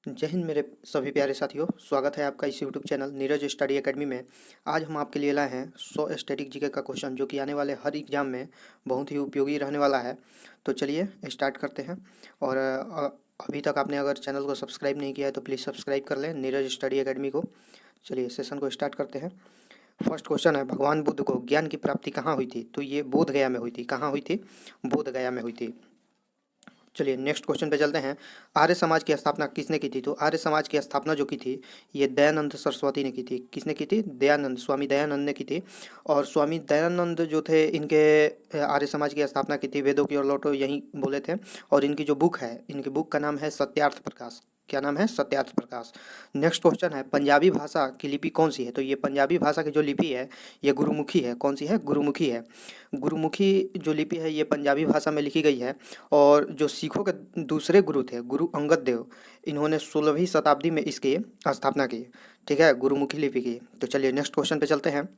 जय हिंद मेरे सभी प्यारे साथियों। स्वागत है आपका इस YouTube channel Neeraj study academy में। आज हम आपके लिए लाए हैं 100 स्टैटिक जीके का क्वेश्चन जो कि आने वाले हर एग्जाम में बहुत ही उपयोगी रहने वाला है। तो चलिए स्टार्ट करते हैं। और अभी तक आपने अगर चैनल को सब्सक्राइब नहीं किया है तो प्लीज़ सब्सक्राइब कर लें नीरज स्टडी एकेडमी को। चलिए सेशन को स्टार्ट करते हैं। फर्स्ट क्वेश्चन है, भगवान बुद्ध को ज्ञान की प्राप्ति कहाँ हुई थी? तो ये बोध गया में हुई थी। कहाँ हुई थी? बोध गया में हुई थी। चलिए नेक्स्ट क्वेश्चन पे चलते हैं। आर्य समाज की स्थापना किसने की थी? तो आर्य समाज की स्थापना जो की थी ये दयानंद सरस्वती ने की थी। किसने की थी? दयानंद, स्वामी दयानंद ने की थी। और स्वामी दयानंद जो थे इनके आर्य समाज की स्थापना की थी। वेदों की ओर लौटो यही बोले थे। और इनकी जो बुक है, इनकी बुक का नाम है सत्यार्थ प्रकाश। क्या नाम है? सत्यार्थ प्रकाश। नेक्स्ट क्वेश्चन है, पंजाबी भाषा की लिपि कौन सी है? तो ये पंजाबी भाषा की जो लिपि है ये गुरुमुखी है। कौन सी है? गुरुमुखी है। गुरुमुखी जो लिपि है ये पंजाबी भाषा में लिखी गई है। और जो सिखों के दूसरे गुरु थे, गुरु अंगद देव, इन्होंने 16वीं शताब्दी में इसकी स्थापना की। ठीक है, गुरुमुखी लिपि की। तो चलिए नेक्स्ट क्वेश्चन पे चलते हैं।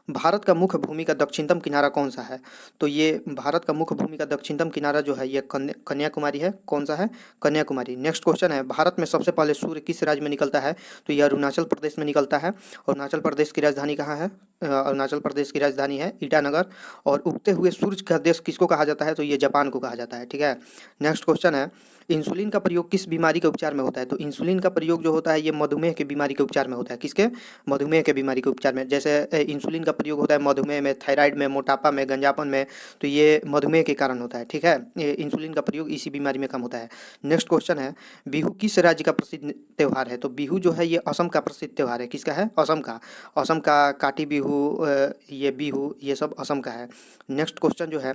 भारत का मुख्य भूमि का दक्षिणतम किनारा कौन सा है? तो ये भारत का मुख्य भूमि का दक्षिणतम किनारा जो है ये कन्याकुमारी है। कौन सा है? कन्याकुमारी। नेक्स्ट क्वेश्चन है, भारत में सबसे पहले सूर्य किस राज्य में निकलता है? तो ये अरुणाचल प्रदेश में निकलता है। अरुणाचल प्रदेश की राजधानी कहाँ है? अरुणाचल प्रदेश की राजधानी है ईटानगर। और उगते हुए सूरज का देश किसको कहा जाता है? तो ये जापान को कहा जाता है। ठीक है। नेक्स्ट क्वेश्चन है, इंसुलिन का प्रयोग किस बीमारी के उपचार में होता है? तो इंसुलिन का प्रयोग जो होता है ये मधुमेह की बीमारी के उपचार में होता है। किसके? मधुमेह के बीमारी के उपचार में। जैसे इंसुलिन का प्रयोग होता है मधुमेह में, थायराइड में, मोटापा में, गंजापन में। तो ये मधुमेह के कारण होता है। ठीक है, ये इंसुलिन का प्रयोग इसी बीमारी में कम होता है। नेक्स्ट क्वेश्चन है, बिहू किस राज्य का प्रसिद्ध त्यौहार है? तो बिहू जो है ये असम का प्रसिद्ध त्यौहार है। किसका है? असम का। असम का काटी बिहू, ये बिहू, ये सब असम का है। नेक्स्ट क्वेश्चन जो है,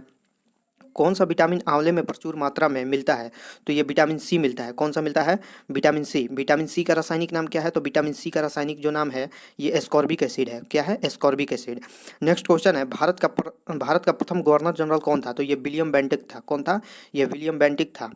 कौन सा विटामिन आंवले में प्रचुर मात्रा में मिलता है? तो ये विटामिन सी मिलता है। कौन सा मिलता है? Vitamin C. विटामिन सी का रासायनिक नाम क्या है? तो विटामिन सी का रासायनिक जो नाम है ये एस्कॉर्बिक एसिड है। क्या है? Ascorbic acid. नेक्स्ट क्वेश्चन है, भारत का प्रथम गवर्नर जनरल कौन था? तो ये विलियम बेंटिक था। कौन था? ये विलियम बेंटिक था।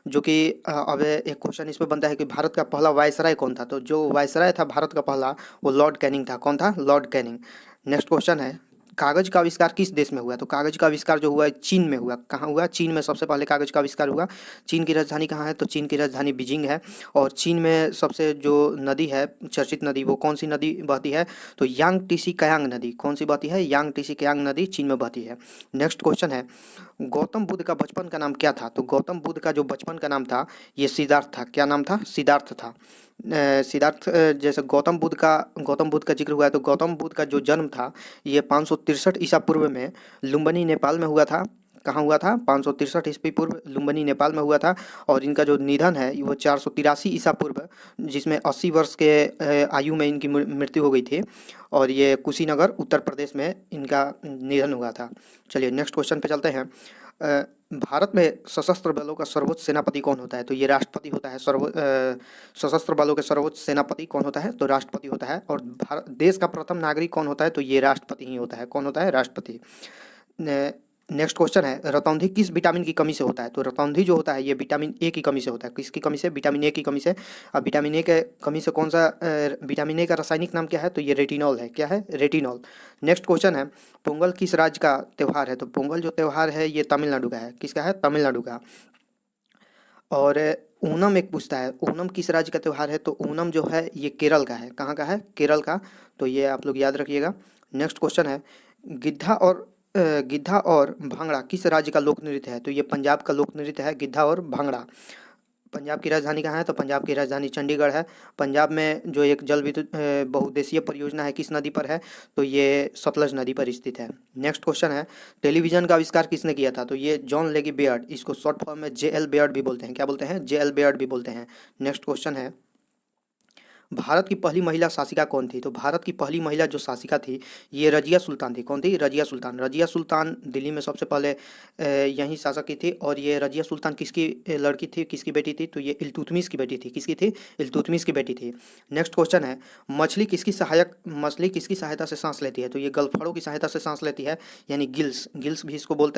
जो कि अब एक क्वेश्चन इस पर बनता है कि भारत का पहला वायसराय कौन था? तो जो वायसराय था भारत का पहला वो लॉर्ड कैनिंग था। कौन था? Lord Canning. नेक्स्ट क्वेश्चन है, कागज का आविष्कार किस देश में हुआ? तो कागज का आविष्कार जो हुआ है चीन में हुआ। कहाँ हुआ? चीन में सबसे पहले कागज का आविष्कार हुआ। चीन की राजधानी कहाँ है? तो चीन की राजधानी बीजिंग है। और चीन में सबसे जो नदी है, चर्चित नदी, वो कौन सी नदी बहती है? तो यांग टीसी कयांग नदी। कौन सी बहती है? यांग टीसी कयांग नदी चीन में बहती है। नेक्स्ट क्वेश्चन है, गौतम बुद्ध का बचपन का नाम क्या था? तो गौतम बुद्ध का जो बचपन का नाम था ये सिद्धार्थ था। क्या नाम था? सिद्धार्थ था। सिद्धार्थ, जैसे गौतम बुद्ध का जिक्र हुआ है तो गौतम बुद्ध का जो जन्म था ये 563 ईसा पूर्व में लुम्बिनी नेपाल में हुआ था। कहाँ हुआ था? 563 ईस्वी पूर्व लुम्बिनी नेपाल में हुआ था। और इनका जो निधन है वो 483 ईसा पूर्व, जिसमें 80 वर्ष के आयु में इनकी मृत्यु हो गई थी। और ये कुशीनगर उत्तर प्रदेश में इनका निधन हुआ था। चलिए नेक्स्ट क्वेश्चन पे चलते हैं। भारत में सशस्त्र बलों का सर्वोच्च सेनापति कौन होता है? तो ये राष्ट्रपति होता है। सशस्त्र बलों के सर्वोच्च सेनापति कौन होता है? तो राष्ट्रपति होता है। और भारत देश का प्रथम नागरिक कौन होता है? तो ये राष्ट्रपति ही होता है। कौन होता है? राष्ट्रपति। नेक्स्ट क्वेश्चन है, रतौंधी किस विटामिन की कमी से होता है? तो रतौंधी जो होता है ये विटामिन ए की कमी से होता है। किसकी कमी से? विटामिन ए की कमी से। अब विटामिन ए के कमी से कौन सा विटामिन ए का रासायनिक नाम क्या है? तो ये रेटिनॉल है। क्या है? रेटिनॉल। नेक्स्ट क्वेश्चन है, पोंगल किस राज्य का त्यौहार है? तो पोंगल जो त्यौहार है ये तमिलनाडु का है। किसका है? तमिलनाडु का। और ओणम एक पूछता है, ओणम किस राज्य का त्यौहार है? तो ओणम जो है ये केरल का है। कहाँ का है? केरल का। तो ये आप लोग याद रखिएगा। नेक्स्ट क्वेश्चन है, गिद्धा और भांगड़ा किस राज्य का लोक नृत्य है? तो ये पंजाब का लोक नृत्य है, गिद्धा और भांगड़ा। पंजाब की राजधानी कहाँ है? तो पंजाब की राजधानी चंडीगढ़ है। पंजाब में जो एक जल विद्युत बहुउद्देशीय परियोजना है किस नदी पर है? तो ये सतलज नदी पर स्थित है। नेक्स्ट क्वेश्चन है, टेलीविजन का आविष्कार किसने किया था? तो ये जॉन लेगी बेयर्ड। इसको शॉर्ट फॉर्म में JL बेयर्ड भी बोलते हैं। क्या बोलते हैं? JL बेयर्ड भी बोलते हैं। नेक्स्ट क्वेश्चन है, भारत की पहली महिला शासिका कौन थी? तो भारत की पहली महिला जो शासिका थी ये रजिया सुल्तान थी। कौन थी? रजिया सुल्तान। रजिया सुल्तान दिल्ली में सबसे पहले यहीं शासक की थी। और ये रजिया सुल्तान किसकी लड़की थी, किसकी बेटी थी? तो ये इल्तुतमिश की बेटी थी। किसकी थी? इल्तुतमिश की बेटी थी। नेक्स्ट क्वेश्चन है, मछली किसकी सहायता से सांस लेती है? तो ये गलफड़ों की सहायता से सांस लेती है, यानी गिल्स। गिल्स भी इसको बोल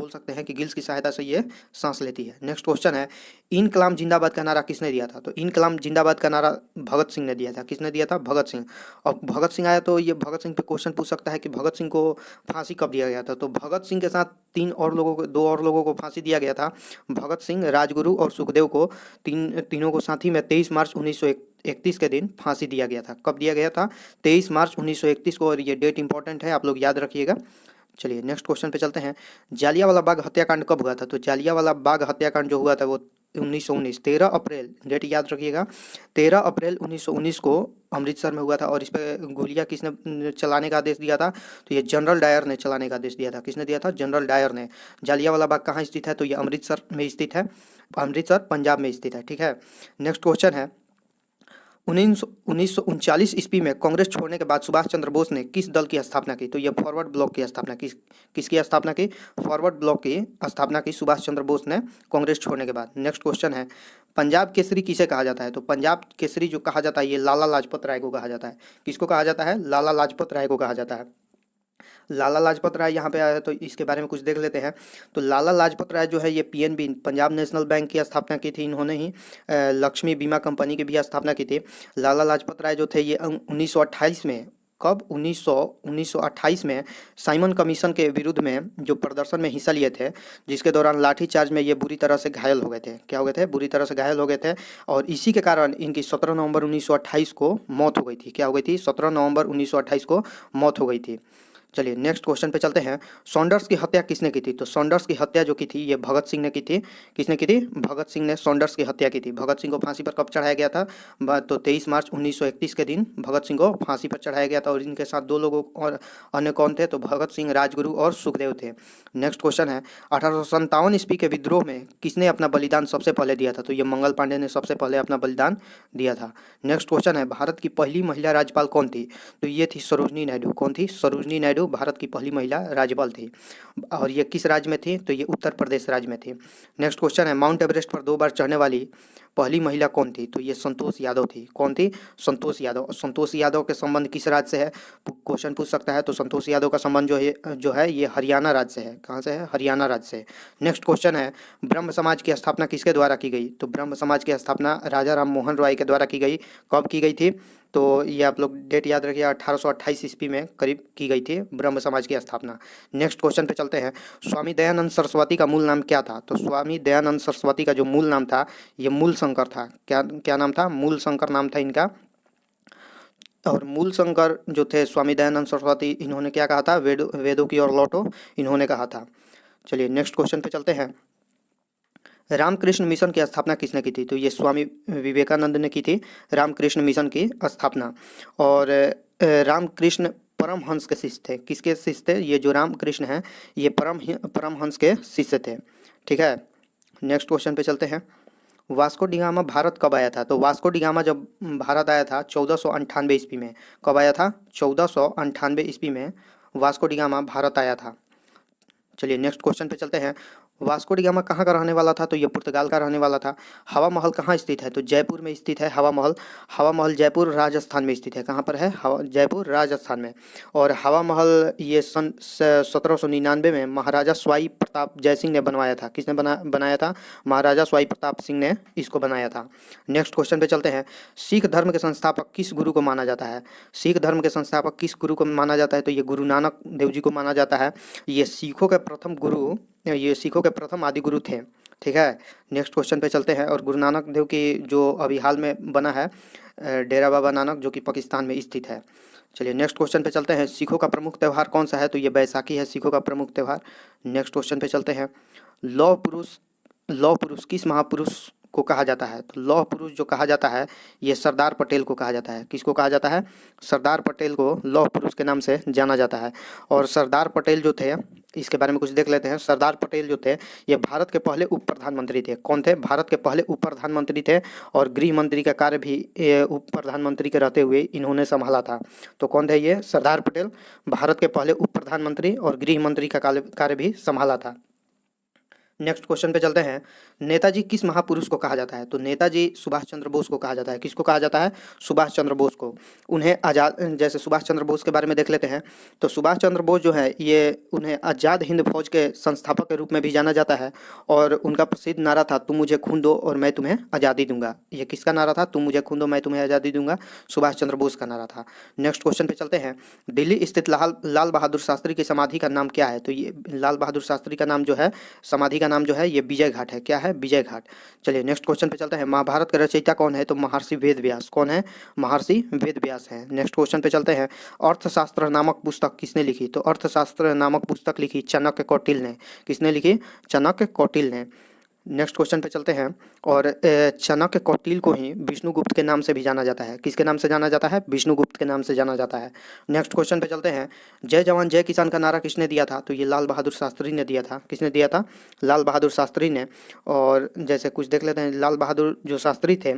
सकते हैं कि गिल्स की सहायता से ये सांस लेती है। नेक्स्ट क्वेश्चन है, इनकलाम जिंदाबाद का नारा किसने दिया था? तो इनकलाम जिंदाबाद का नारा भगत सिंह ने दिया था। किसने दिया था? भगत सिंह। और भगत सिंह आया तो ये भगत सिंह पे क्वेश्चन पूछ सकता है कि भगत सिंह को फांसी कब दिया गया था। तो भगत सिंह के साथ दो और लोगों को फांसी दिया गया था। भगत सिंह, राजगुरु और सुखदेव को तीनों को साथ ही में 23 मार्च 1931 के दिन फांसी दिया गया था। कब दिया गया था? 23 मार्च 1931 को। और ये डेट इंपॉर्टेंट है, आप लोग याद रखिएगा। चलिए नेक्स्ट क्वेश्चन पे चलते हैं। जालियांवाला बाग हत्याकांड कब हुआ था? तो जालियांवाला बाग हत्याकांड जो हुआ था वो 1919, 13 अप्रैल, डेट याद रखिएगा, 13 अप्रैल 1919 को अमृतसर में हुआ था। और इस पर गोलियां किसने चलाने का आदेश दिया था? तो ये जनरल डायर ने चलाने का आदेश दिया था। किसने दिया था? जनरल डायर ने। जालियांवाला बाग कहाँ स्थित है? तो ये अमृतसर में स्थित है। अमृतसर पंजाब में स्थित है। ठीक है, नेक्स्ट क्वेश्चन है, 1939 ईस्वी में कांग्रेस छोड़ने के बाद सुभाष चंद्र बोस ने किस दल की स्थापना की? तो ये फॉरवर्ड ब्लॉक की स्थापना की। किसकी स्थापना की? फॉरवर्ड ब्लॉक की स्थापना की सुभाष चंद्र बोस ने कांग्रेस छोड़ने के बाद। नेक्स्ट क्वेश्चन है, पंजाब केसरी किसे कहा जाता है? तो पंजाब केसरी जो कहा जाता है ये लाला लाजपत राय को कहा जाता है। किसको कहा जाता है? लाला लाजपत राय को कहा जाता है। लाला लाजपत राय यहाँ पे आया है तो इसके बारे में कुछ देख लेते हैं। तो लाला लाजपत राय जो है ये पीएनबी, पंजाब नेशनल बैंक की स्थापना की थी इन्होंने ही। लक्ष्मी बीमा कंपनी की भी स्थापना की थी। लाला लाजपत राय जो थे ये 1928 में, कब? 1928 में साइमन कमीशन के विरुद्ध में जो प्रदर्शन में हिस्सा लिए थे, जिसके दौरान लाठीचार्ज में ये बुरी तरह से घायल हो गए थे। क्या हो गए थे? बुरी तरह से घायल हो गए थे। और इसी के कारण इनकी 17 नवंबर 1928 को मौत हो गई थी। क्या हो गई थी? 17 नवंबर 1928 को मौत हो गई थी। चलिए नेक्स्ट क्वेश्चन पे चलते हैं। सॉन्डर्स की हत्या किसने की थी? तो सॉन्डर्स की हत्या जो की थी ये भगत सिंह ने की थी। किसने की थी? भगत सिंह ने सॉन्डर्स की हत्या की थी। भगत सिंह को फांसी पर कब चढ़ाया गया था? तो 23 मार्च 1931 के दिन भगत सिंह को फांसी पर चढ़ाया गया था। और इनके साथ दो लोगों और अन्य कौन थे? तो भगत सिंह, राजगुरु और सुखदेव थे। नेक्स्ट क्वेश्चन है, 1857 ईस्वी के विद्रोह में किसने अपना बलिदान सबसे पहले दिया था? तो ये मंगल पांडे ने सबसे पहले अपना बलिदान दिया था। नेक्स्ट क्वेश्चन है, भारत की पहली महिला राज्यपाल कौन थी? तो ये थी सरोजनी नायडू। कौन थी? सरोजनी नायडू भारत की पहली महिला राज्यपाल थी। और ये किस राज्य में थी? तो ये उत्तर प्रदेश राज्य में थी। नेक्स्ट क्वेश्चन है, माउंट एवरेस्ट पर 2 बार चढ़ने वाली पहली महिला कौन थी? तो ये संतोष यादव थी। कौन थी? संतोष यादव। संतोष यादव के संबंध किस राज्य से है? क्वेश्चन पूछ सकता है। तो संतोष यादव का संबंध जो है ये हरियाणा राज्य से है। कहाँ से है? हरियाणा राज्य से। नेक्स्ट क्वेश्चन है, ब्रह्म समाज की स्थापना किसके द्वारा की गई? तो ब्रह्म समाज की स्थापना राजा राम मोहन रॉय के द्वारा की गई। कब की गई थी? तो ये आप लोग डेट याद रखिए, 1828 ईस्वी में करीब की गई थी ब्रह्म समाज की स्थापना। नेक्स्ट क्वेश्चन पे चलते हैं, स्वामी दयानंद सरस्वती का मूल नाम क्या था? तो स्वामी दयानंद सरस्वती का जो मूल नाम था ये मूल शंकर था। क्या क्या नाम था? मूल शंकर नाम था इनका। और मूल शंकर जो थे स्वामी दयानंद सरस्वती, इन्होंने क्या कहा था? वेदों की ओर लौटो, इन्होंने कहा था। चलिए नेक्स्ट क्वेश्चन पे चलते हैं, रामकृष्ण मिशन की स्थापना किसने की थी? तो ये स्वामी विवेकानंद ने की थी रामकृष्ण मिशन की स्थापना। और रामकृष्ण परमहंस के शिष्य थे। किसके शिष्य थे? ये जो रामकृष्ण हैं ये परमहंस के शिष्य थे। ठीक है, नेक्स्ट क्वेश्चन पे चलते हैं, वास्को डिगामा भारत कब आया था? तो वास्को डिगामा जब भारत आया था 1498 ईस्वी में। कब आया था? 1498 ईस्वी में वास्को डिगामा भारत आया था। चलिए नेक्स्ट क्वेश्चन पे चलते हैं, वास्को डिगामा कहाँ का रहने वाला था? तो ये पुर्तगाल का रहने वाला था। हवा महल कहाँ स्थित है? तो जयपुर में स्थित है हवा महल। हवा महल जयपुर राजस्थान में स्थित है। कहाँ पर है? जयपुर राजस्थान में। और हवा महल ये सन 1799 में महाराजा स्वाई प्रताप जयसिंह ने बनवाया था। किसने बनाया था? महाराजा स्वाई प्रताप सिंह ने इसको बनाया था। नेक्स्ट क्वेश्चन पे चलते हैं, सिख धर्म के संस्थापक किस गुरु को माना जाता है? सिख धर्म के संस्थापक किस गुरु को माना जाता है? तो ये गुरु नानक देव जी को माना जाता है। ये सिखों के प्रथम गुरु, ये सिखों के प्रथम आदि गुरु थे। ठीक है, नेक्स्ट क्वेश्चन पे चलते हैं, और गुरु नानक देव की जो अभी हाल में बना है डेरा बाबा नानक, जो कि पाकिस्तान में स्थित है। चलिए नेक्स्ट क्वेश्चन पे चलते हैं, सिखों का प्रमुख त्यौहार कौन सा है? तो ये बैसाखी है सिखों का प्रमुख त्यौहार। नेक्स्ट क्वेश्चन पे चलते हैं, लौह पुरुष किस महापुरुष को कहा जाता है? तो लौह पुरुष जो कहा जाता है ये सरदार पटेल को कहा जाता है। किसको कहा जाता है? सरदार पटेल को लौह पुरुष के नाम से जाना जाता है। और सरदार पटेल जो थे इसके बारे में कुछ देख लेते हैं। सरदार पटेल जो थे ये भारत के पहले उप प्रधानमंत्री थे। कौन थे? भारत के पहले उप प्रधानमंत्री थे। और गृह मंत्री का कार्य भी उप प्रधानमंत्री के रहते हुए इन्होंने संभाला था। तो कौन थे ये? सरदार पटेल, भारत के पहले उप प्रधानमंत्री और गृह मंत्री का कार्य भी संभाला था। नेक्स्ट क्वेश्चन पे चलते हैं। नेताजी किस महापुरुष को कहा जाता है? तो नेताजी सुभाष चंद्र बोस को कहा जाता है। किसको कहा जाता है? सुभाष चंद्र बोस को। उन्हें आज़ाद, जैसे सुभाष चंद्र बोस के बारे में देख लेते हैं। तो सुभाष चंद्र बोस जो है ये उन्हें आज़ाद हिंद फौज के संस्थापक के रूप में भी जाना जाता है। और उनका प्रसिद्ध नारा था, तुम मुझे खून दो और मैं तुम्हें आज़ादी दूंगा। ये किसका नारा था? तुम मुझे खून दो मैं तुम्हें आज़ादी दूंगा, सुभाष चंद्र बोस का नारा था। नेक्स्ट क्वेश्चन पे चलते हैं। दिल्ली स्थित लाल बहादुर शास्त्री की समाधि का नाम क्या है? तो ये लाल बहादुर शास्त्री का नाम जो है, समाधि का नाम जो है ये विजय घाट है। क्या है? विजय घाट। चलिए नेक्स्ट क्वेश्चन पे चलते हैं। महाभारत के रचयिता कौन है? तो महर्षि वेद व्यास। कौन है? महर्षि वेद व्यास है। नेक्स्ट क्वेश्चन पे चलते हैं। अर्थशास्त्र नामक पुस्तक किसने लिखी? तो अर्थशास्त्र नामक पुस्तक लिखी चाणक्य कौटिल्य ने। किसने लिखी? चाणक्य कौटिल्य ने। नेक्स्ट क्वेश्चन पे चलते हैं। और चाणक्य कौटिल्य को ही विष्णुगुप्त के नाम से भी जाना जाता है। किसके नाम से जाना जाता है? विष्णुगुप्त के नाम से जाना जाता है। नेक्स्ट क्वेश्चन पे चलते हैं। जय जवान जय किसान का नारा किसने दिया था? तो ये लाल बहादुर शास्त्री ने दिया था। किसने दिया था? लाल बहादुर शास्त्री ने। और जैसे कुछ देख लेते हैं। लाल बहादुर जो शास्त्री थे,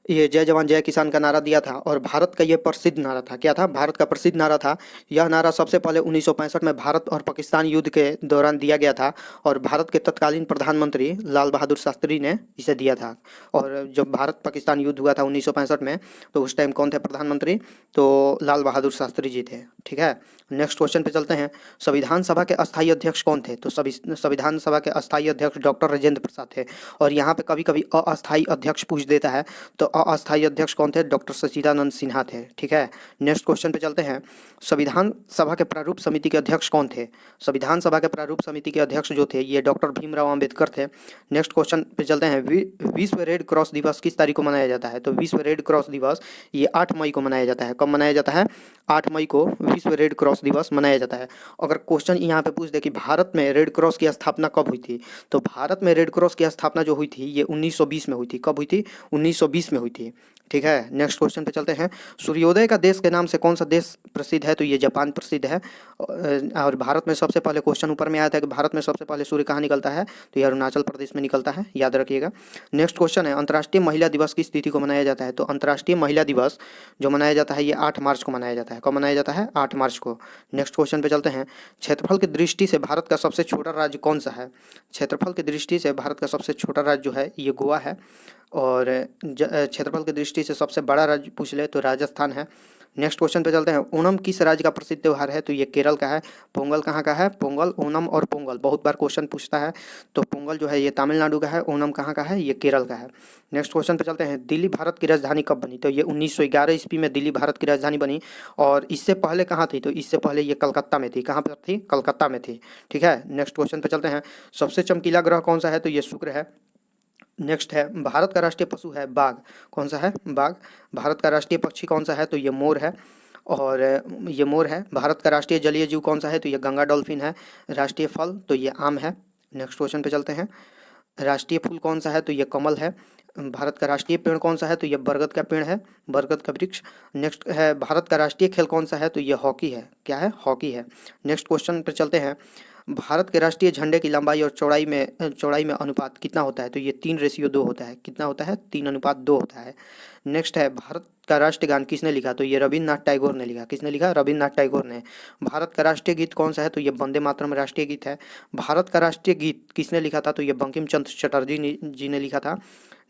ये जय जवान जय किसान का नारा दिया था। और भारत का ये प्रसिद्ध नारा था। क्या था? भारत का प्रसिद्ध नारा था। यह नारा सबसे पहले 1965 में भारत और पाकिस्तान युद्ध के दौरान दिया गया था। और भारत के तत्कालीन प्रधानमंत्री लाल बहादुर शास्त्री ने इसे दिया था। और जब भारत पाकिस्तान युद्ध हुआ था 1965 में, तो उस टाइम कौन थे प्रधानमंत्री? तो लाल बहादुर शास्त्री जी थे। ठीक है। नेक्स्ट क्वेश्चन पे चलते हैं। संविधान सभा के अस्थायी अध्यक्ष कौन थे? तो संविधान सभा के अस्थायी अध्यक्ष डॉक्टर राजेंद्र प्रसाद थे। और यहाँ पे कभी कभी अस्थायी अध्यक्ष पूछ देता है, तो अस्थायी अध्यक्ष कौन थे? डॉक्टर सच्चिदानंद सिन्हा थे। ठीक है। नेक्स्ट क्वेश्चन पे चलते हैं। संविधान सभा के प्रारूप समिति के अध्यक्ष कौन थे? संविधान सभा के प्रारूप समिति के अध्यक्ष जो थे ये डॉक्टर भीमराव अंबेडकर थे। नेक्स्ट क्वेश्चन पे चलते हैं। विश्व रेड क्रॉस दिवस किस तारीख को मनाया जाता है? तो विश्व रेड क्रॉस दिवस ये 8 मई को मनाया जाता है। कब मनाया जाता है? 8 मई को विश्व रेड क्रॉस दिवस मनाया जाता है। अगर क्वेश्चन यहाँ पे पूछ दे कि भारत में रेड क्रॉस की स्थापना कब हुई थी, तो भारत में रेड क्रॉस की स्थापना जो हुई थी ये 1920 में हुई थी। कब हुई थी? 1920 में हुई थी। ठीक है। नेक्स्ट क्वेश्चन पे चलते हैं। सूर्योदय का देश के नाम से कौन सा देश प्रसिद्ध है? तो ये जापान प्रसिद्ध है। और भारत में सबसे पहले क्वेश्चन ऊपर में आया था कि भारत में सबसे पहले सूर्य कहाँ निकलता है? तो ये अरुणाचल प्रदेश में निकलता है, याद रखिएगा। नेक्स्ट क्वेश्चन है। अंतर्राष्ट्रीय महिला दिवस किस तिथि को मनाया जाता है? तो अंतर्राष्ट्रीय महिला दिवस जो मनाया जाता है ये 8 मार्च को मनाया जाता है। कब मनाया जाता है? 8 मार्च को। नेक्स्ट क्वेश्चन पे चलते हैं। क्षेत्रफल की दृष्टि से भारत का सबसे छोटा राज्य कौन सा है? क्षेत्रफल की दृष्टि से भारत का सबसे छोटा राज्य जो है ये गोवा है। और क्षेत्रफल की दृष्टि से सबसे बड़ा राज्य पूछ ले तो राजस्थान है। नेक्स्ट क्वेश्चन पे चलते हैं। ओणम किस राज्य का प्रसिद्ध त्यौहार है? तो ये केरल का है। पोंगल कहाँ का है? पोंगल, ओणम और पोंगल बहुत बार क्वेश्चन पूछता है। तो पोंगल जो है ये तमिलनाडु का है। ओणम कहाँ का है? ये केरल का है। नेक्स्ट क्वेश्चन पे चलते हैं। दिल्ली भारत की राजधानी कब बनी? तो ये 1911 ईस्वी में दिल्ली भारत की राजधानी बनी। और इससे पहले कहाँ थी? तो इससे पहले ये कलकत्ता में थी। कहाँ पर थी? कलकत्ता में थी। ठीक है। नेक्स्ट क्वेश्चन पे चलते हैं। सबसे चमकीला ग्रह कौन सा है? तो ये शुक्र है। नेक्स्ट है। भारत का राष्ट्रीय पशु है बाघ। कौन सा है? बाघ। भारत का राष्ट्रीय पक्षी कौन सा है? तो ये मोर है। और ये मोर है। भारत का राष्ट्रीय जलीय जीव कौन सा है? तो ये गंगा डॉल्फिन है। राष्ट्रीय फल तो ये आम है। नेक्स्ट क्वेश्चन पे चलते हैं। राष्ट्रीय फूल कौन सा है? तो ये कमल है। भारत का राष्ट्रीय पेड़ कौन सा है? तो ये बरगद का पेड़ है, बरगद का वृक्ष। नेक्स्ट है। भारत का राष्ट्रीय खेल कौन सा है? तो ये हॉकी है। क्या है? हॉकी है। नेक्स्ट क्वेश्चन पर चलते हैं। भारत के राष्ट्रीय झंडे की लंबाई और चौड़ाई में अनुपात कितना होता है? तो ये 3:2 होता है। कितना होता है? 3:2 होता है। नेक्स्ट है। भारत का राष्ट्रीय गान किसने लिखा? तो ये रविन्द्रनाथ टैगोर ने लिखा। किसने लिखा? रविन्द्रनाथ टैगोर ने। भारत का राष्ट्रीय गीत कौन सा है? तो ये वंदे मातरम राष्ट्रीय गीत है। भारत का राष्ट्रीय गीत किसने लिखा था? तो ये बंकिम चंद्र चटर्जी जी ने लिखा था।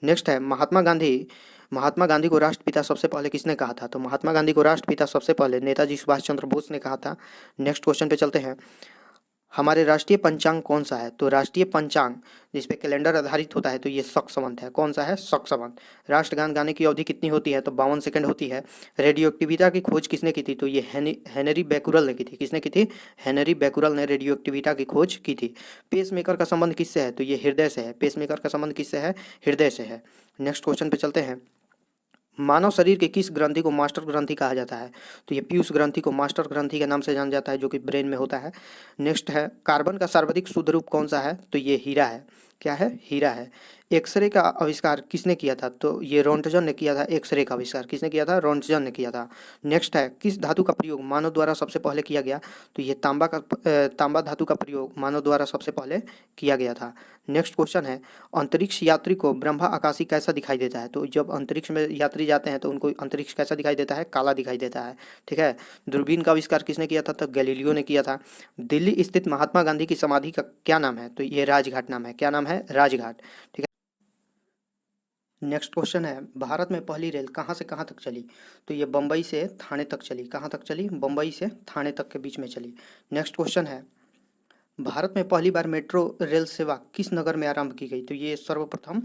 नेक्स्ट है। महात्मा गांधी को राष्ट्रपिता सबसे पहले किसने कहा था? तो महात्मा गांधी को राष्ट्रपिता सबसे पहले नेताजी सुभाष चंद्र बोस ने कहा था। नेक्स्ट क्वेश्चन पे चलते हैं। हमारे राष्ट्रीय पंचांग कौन सा है? तो राष्ट्रीय पंचांग जिसपे कैलेंडर आधारित होता है तो ये शक संवत है। कौन सा है? शक संवत। राष्ट्रगान गाने की अवधि कितनी होती है? तो 52 सेकंड होती है। रेडियो एक्टिविटी की खोज किसने की थी? तो ये हेनरी बैकुरल ने की थी। किसने की थी? हेनरी बैकुरल ने रेडियो एक्टिविटी की खोज की थी। पेसमेकर का संबंध किससे है? तो ये हृदय से है। पेसमेकर का संबंध किससे है? हृदय से है। नेक्स्ट क्वेश्चन पे चलते हैं। मानव शरीर के किस ग्रंथि को मास्टर ग्रंथि कहा जाता है? तो ये पीयूष ग्रंथि को मास्टर ग्रंथि के नाम से जाना जाता है, जो कि ब्रेन में होता है। नेक्स्ट है। कार्बन का सर्वाधिक शुद्ध रूप कौन सा है? तो ये हीरा है। क्या है? हीरा है। एक्सरे का आविष्कार किसने किया था? तो ये रोंटजन ने किया था। एक्सरे का आविष्कार किसने किया था? रोंटजन ने किया था। नेक्स्ट है, किस धातु का प्रयोग मानव द्वारा सबसे पहले किया गया? तो ये तांबा धातु का प्रयोग मानव द्वारा सबसे पहले किया गया था। नेक्स्ट क्वेश्चन है, अंतरिक्ष यात्री को ब्रह्मा आकाशी कैसा दिखाई देता है? तो जब अंतरिक्ष में यात्री जाते हैं तो उनको अंतरिक्ष कैसा दिखाई देता है? काला दिखाई देता है। ठीक है। दूरबीन का आविष्कार किसने किया था? तो गैलीलियो ने किया था। दिल्ली स्थित महात्मा गांधी की समाधि का क्या नाम है? तो ये राजघाट नाम है। क्या नाम है? राजघाट। ठीक है। नेक्स्ट क्वेश्चन है, भारत में पहली रेल कहाँ से कहाँ तक चली? तो ये बम्बई से थाने तक चली। कहाँ तक चली? बम्बई से थाने तक के बीच में चली। नेक्स्ट क्वेश्चन है, भारत में पहली बार मेट्रो रेल सेवा किस नगर में आरंभ की गई? तो ये सर्वप्रथम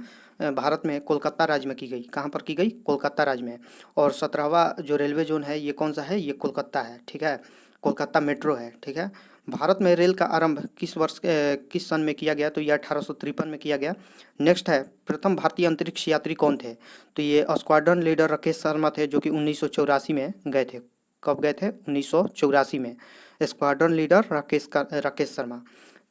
भारत में कोलकाता राज्य में की गई। कहाँ पर की गई? कोलकाता राज्य में। और 17वां जो रेलवे जोन है ये कौन सा है? ये कोलकाता है। ठीक है। कोलकाता मेट्रो है। ठीक है। भारत में रेल का आरंभ किस सन में किया गया? तो ये 1853 में किया गया। नेक्स्ट है, प्रथम भारतीय अंतरिक्ष यात्री कौन थे? तो ये स्क्वाड्रन लीडर राकेश शर्मा थे, जो कि 1984 में गए थे। कब गए थे? 1984 में। Squadron leader Rakesh Sharma.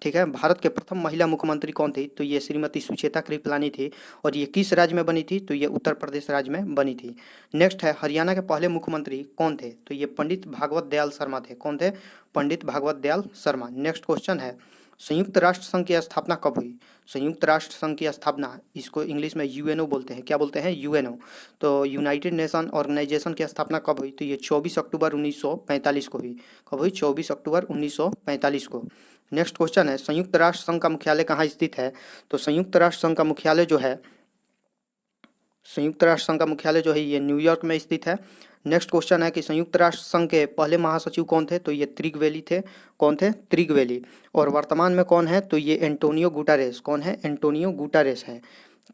ठीक है। भारत के प्रथम महिला मुख्यमंत्री कौन थी? तो ये श्रीमती सुचेता कृपलानी थी। और ये किस राज्य में बनी थी? तो ये उत्तर प्रदेश राज्य में बनी थी। नेक्स्ट है, हरियाणा के पहले मुख्यमंत्री कौन थे? तो ये पंडित भागवत दयाल शर्मा थे। कौन थे? पंडित भागवत दयाल शर्मा। नेक्स्ट क्वेश्चन है, संयुक्त राष्ट्र संघ की स्थापना कब हुई? संयुक्त राष्ट्र संघ की स्थापना, इसको इंग्लिश में यूएनओ बोलते हैं। क्या बोलते हैं? यूएनओ। तो यूनाइटेड नेशन ऑर्गेनाइजेशन की स्थापना कब हुई? तो ये 24 अक्टूबर 1945 को हुई। कब हुई? 24 अक्टूबर 1945 को। नेक्स्ट क्वेश्चन है, संयुक्त राष्ट्र संघ का मुख्यालय कहाँ स्थित है? तो संयुक्त राष्ट्र संघ का मुख्यालय जो है, संयुक्त राष्ट्र संघ का मुख्यालय जो है ये न्यूयॉर्क में स्थित है। नेक्स्ट क्वेश्चन है कि संयुक्त राष्ट्र संघ के पहले महासचिव कौन थे? तो ये त्रिगवेली थे। कौन थे? त्रिगवेली। और वर्तमान में कौन है? तो ये एंटोनियो गुटारेस। कौन है? एंटोनियो गुटारेस है।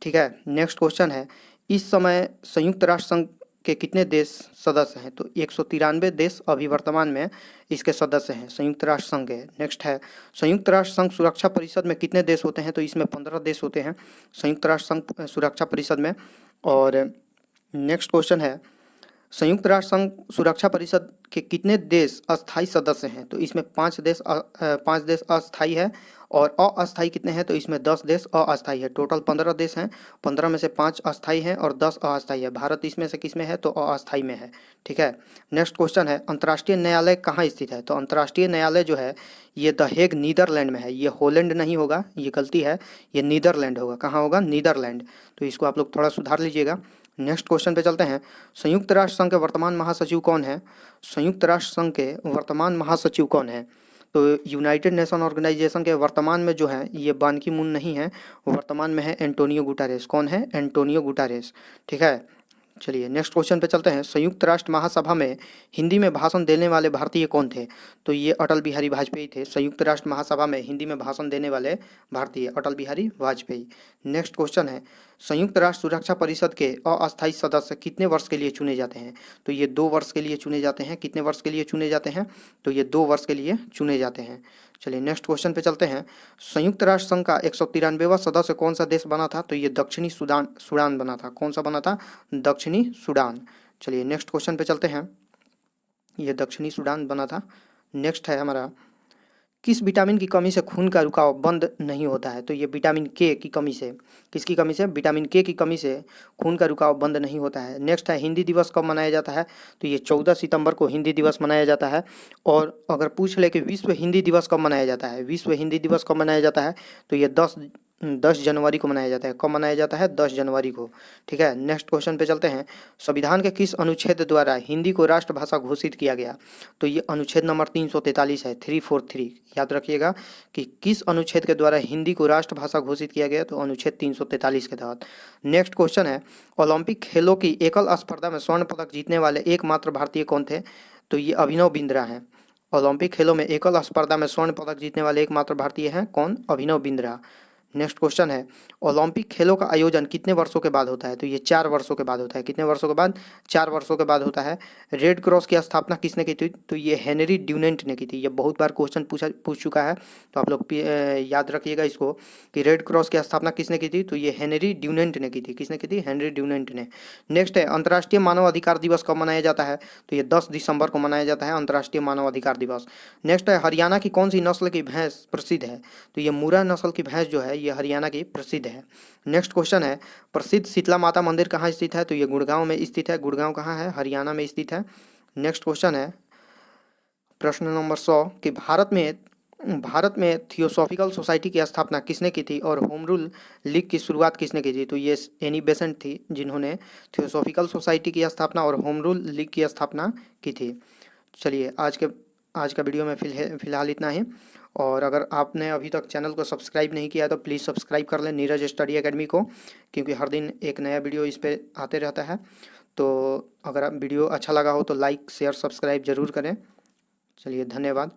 ठीक है। नेक्स्ट क्वेश्चन है, इस समय संयुक्त राष्ट्र संघ के कितने देश सदस्य हैं? तो 193 देश अभी वर्तमान में इसके सदस्य हैं, संयुक्त राष्ट्र संघ के। नेक्स्ट है, संयुक्त राष्ट्र संघ सुरक्षा परिषद में कितने देश होते हैं? तो इसमें 15 देश होते हैं संयुक्त राष्ट्र संघ सुरक्षा परिषद में। और नेक्स्ट क्वेश्चन है, संयुक्त राष्ट्र संघ सुरक्षा परिषद के कितने देश अस्थायी सदस्य हैं? तो इसमें 5 देश अस्थायी है। और अस्थायी कितने हैं? तो इसमें 10 देश अस्थायी है। टोटल 15 देश हैं। 15 में से 5 अस्थायी हैं और 10 अस्थायी है। भारत इसमें से किस में है? तो अस्थायी में है। ठीक है। नेक्स्ट क्वेश्चन है, अंतर्राष्ट्रीय न्यायालय कहाँ स्थित है? तो अंतर्राष्ट्रीय न्यायालय जो है ये द हेग नीदरलैंड में है। ये होलैंड नहीं होगा, ये गलती है, ये नीदरलैंड होगा। कहाँ होगा? नीदरलैंड। तो इसको आप लोग थोड़ा सुधार लीजिएगा। नेक्स्ट क्वेश्चन पे चलते हैं, संयुक्त राष्ट्र संघ के वर्तमान महासचिव कौन है? संयुक्त राष्ट्र संघ के वर्तमान महासचिव कौन है? तो यूनाइटेड नेशन ऑर्गेनाइजेशन के वर्तमान में जो है ये बान की मून नहीं है, वर्तमान में है एंटोनियो गुटारेस। कौन है? एंटोनियो गुटारेस। ठीक है। चलिए नेक्स्ट क्वेश्चन पे चलते हैं, संयुक्त राष्ट्र महासभा में हिंदी में भाषण देने वाले भारतीय कौन थे? तो ये अटल बिहारी वाजपेयी थे। संयुक्त राष्ट्र महासभा में हिंदी में भाषण देने वाले भारतीय अटल बिहारी वाजपेयी। नेक्स्ट क्वेश्चन है, संयुक्त राष्ट्र सुरक्षा परिषद के अस्थायी सदस्य कितने वर्ष के लिए चुने जाते हैं? तो ये 2 वर्ष के लिए चुने जाते हैं। कितने वर्ष के लिए चुने जाते हैं? तो ये 2 वर्ष के लिए चुने जाते हैं। चलिए नेक्स्ट क्वेश्चन पे चलते हैं, संयुक्त राष्ट्र संघ का 193वां सदस्य कौन सा देश बना था? तो ये दक्षिणी सूडान बना था। कौन सा बना था? दक्षिणी सूडान। चलिए नेक्स्ट क्वेश्चन पे चलते हैं, ये दक्षिणी सूडान बना था। नेक्स्ट है हमारा, किस विटामिन की कमी से खून का रुकाव बंद नहीं होता है? तो ये विटामिन के की कमी से। किसकी कमी से? विटामिन के की कमी से खून का रुकाव बंद नहीं होता है। नेक्स्ट है, हिंदी दिवस कब मनाया जाता है? तो ये 14 सितंबर को हिंदी दिवस मनाया जाता है। और अगर पूछ ले कि विश्व हिंदी दिवस कब मनाया जाता है, विश्व हिंदी दिवस कब मनाया जाता है? तो ये 10 जनवरी को मनाया जाता है। कब मनाया जाता है? 10 जनवरी को। ठीक है। नेक्स्ट क्वेश्चन पे चलते हैं, संविधान के किस अनुच्छेद द्वारा हिंदी को राष्ट्रभाषा घोषित किया गया? तो ये अनुच्छेद नंबर 343 है, 343। याद रखिएगा कि किस अनुच्छेद के द्वारा हिंदी को राष्ट्रभाषा घोषित किया गया? तो अनुच्छेद 343 के तहत। नेक्स्ट क्वेश्चन है, ओलंपिक खेलों की एकल स्पर्धा में स्वर्ण पदक जीतने वाले एकमात्र भारतीय कौन थे? तो ये अभिनव बिंद्रा हैं। ओलंपिक खेलों में एकल स्पर्धा में स्वर्ण पदक जीतने वाले एकमात्र भारतीय हैं। कौन? अभिनव बिंद्रा। नेक्स्ट क्वेश्चन है, ओलंपिक खेलों का आयोजन कितने वर्षों के बाद होता है? तो ये 4 वर्षों के बाद होता है। कितने वर्षों के बाद? 4 वर्षों के बाद होता है। रेड क्रॉस की स्थापना किसने की थी? तो ये हेनरी ड्यूनेंट ने की थी। ये बहुत बार क्वेश्चन पूछ चुका है, तो आप लोग याद रखिएगा इसको कि रेड क्रॉस की स्थापना किसने की थी? तो ये हेनरी ड्यूनेंट ने की थी। किसने की थी? हेनरी ड्यूनेंट ने। नेक्स्ट है, अंतर्राष्ट्रीय मानव अधिकार दिवस कब मनाया जाता है? तो ये 10 दिसंबर को मनाया जाता है, अंतर्राष्ट्रीय मानव अधिकार दिवस। नेक्स्ट है, हरियाणा की कौन सी नस्ल की भैंस प्रसिद्ध है? तो ये मुर्रा नस्ल की भैंस जो है ये हरियाणा की प्रसिद्ध है। नेक्स्ट क्वेश्चन है, प्रसिद्ध शीतला माता मंदिर कहाँ स्थित है? तो ये गुड़गांव में स्थित है। गुड़गांव कहाँ है? हरियाणा में स्थित है। नेक्स्ट क्वेश्चन है प्रश्न नंबर 100 कि भारत में थियोसॉफिकल सोसाइटी की स्थापना किसने की थी और होम रूल लीग की शुरुआत किसने की थी? तो ये एनी बेसेंट थी जिन्होंने थियोसॉफिकल सोसाइटी की स्थापना और होम रूल लीग की स्थापना की थी। चलिए आज का वीडियो में फ़िलहाल इतना ही। और अगर आपने अभी तक चैनल को सब्सक्राइब नहीं किया तो प्लीज़ सब्सक्राइब कर लें नीरज स्टडी एकेडमी को, क्योंकि हर दिन एक नया वीडियो इस पे आते रहता है। तो अगर आप वीडियो अच्छा लगा हो तो लाइक शेयर सब्सक्राइब ज़रूर करें। चलिए धन्यवाद।